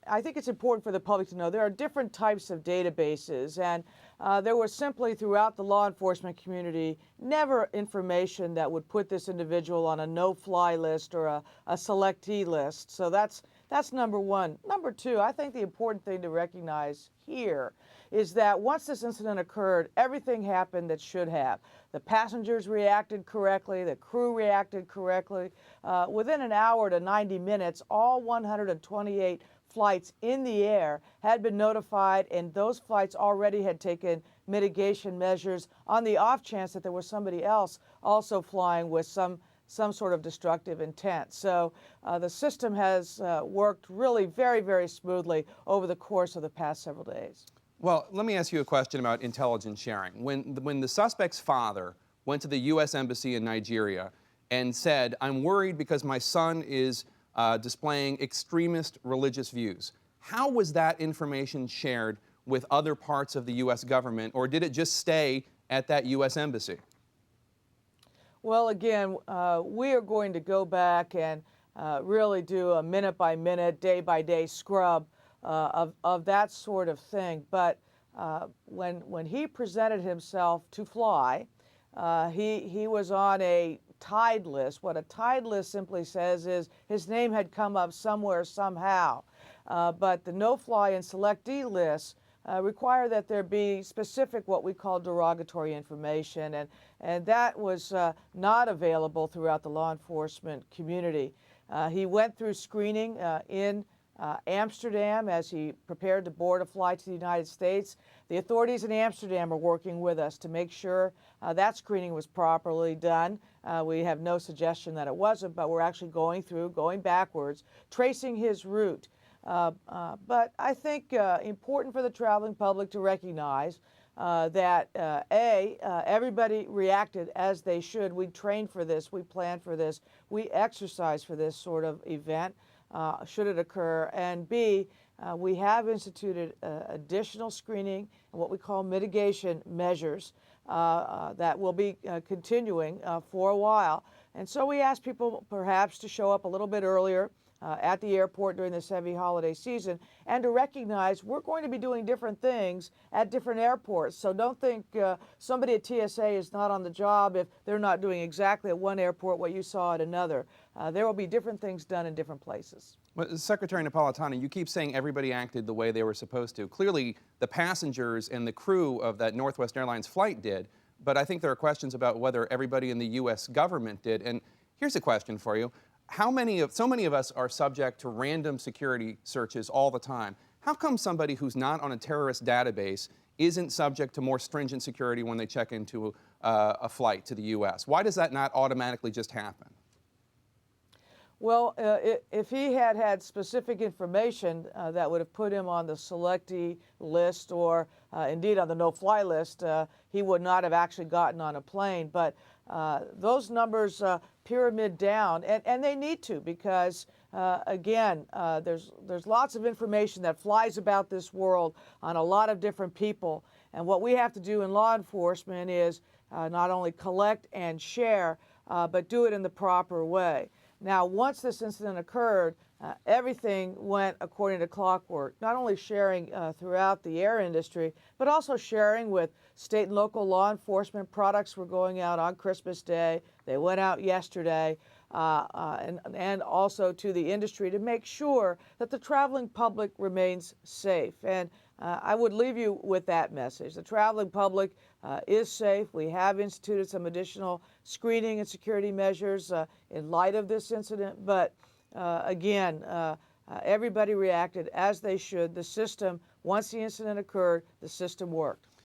I think it's important for the public to know there are different types of databases, and there was simply throughout the law enforcement community never information that would put this individual on a no-fly list or a selectee list. So that's number one. Number two, I think the important thing to recognize here is that once this incident occurred, everything happened that should have. The passengers reacted correctly, the crew reacted correctly. Within an hour to 90 minutes, all 128 flights in the air had been notified, and those flights already had taken mitigation measures on the off chance that there was somebody else also flying with some sort of destructive intent. So the system has worked really very, very smoothly over the course of the past several days. Well, let me ask you a question about intelligence sharing. When the suspect's father went to the U.S. Embassy in Nigeria and said, "I'm worried because my son is displaying extremist religious views," how was that information shared with other parts of the U.S. government, or did it just stay at that U.S. Embassy? Well, again, we are going to go back and really do a minute-by-minute, day-by-day scrub of that sort of thing. But when he presented himself to fly, he was on a tied list. What a tied list simply says is his name had come up somewhere, somehow. But the no-fly and selectee lists require that there be specific what we call derogatory information, and that was not available throughout the law enforcement community. He went through screening in Amsterdam as he prepared to board a flight to the United States. The authorities in Amsterdam are working with us to make sure that screening was properly done. We have no suggestion that it wasn't, but we're actually going backwards, tracing his route. But I think important for the traveling public to recognize that everybody reacted as they should. We trained for this, we planned for this, we exercised for this sort of event should it occur. And B, we have instituted additional screening and what we call mitigation measures that will be continuing for a while. And so we ask people perhaps to show up a little bit earlier at the airport during this heavy holiday season, and to recognize we're going to be doing different things at different airports. So don't think somebody at TSA is not on the job if they're not doing exactly at one airport what you saw at another. There will be different things done in different places. Well, Secretary Napolitano, you keep saying everybody acted the way they were supposed to. Clearly, the passengers and the crew of that Northwest Airlines flight did, but I think there are questions about whether everybody in the U.S. government did. And here's a question for you. So many of us are subject to random security searches all the time. How come somebody who's not on a terrorist database isn't subject to more stringent security when they check into a flight to the U.S.? Why does that not automatically just happen? Well, if he had had specific information that would have put him on the selectee list or indeed on the no-fly list, he would not have actually gotten on a plane. But those numbers pyramid down, and they need to, because again, there's lots of information that flies about this world on a lot of different people. And what we have to do in law enforcement is not only collect and share, but do it in the proper way. Now, once this incident occurred, everything went according to clockwork, not only sharing throughout the air industry, but also sharing with state and local law enforcement. Products were going out on Christmas Day. They went out yesterday, and also to the industry to make sure that the traveling public remains safe. And I would leave you with that message. The traveling public is safe. We have instituted some additional screening and security measures in light of this incident. But again, everybody reacted as they should. The system, once the incident occurred, the system worked.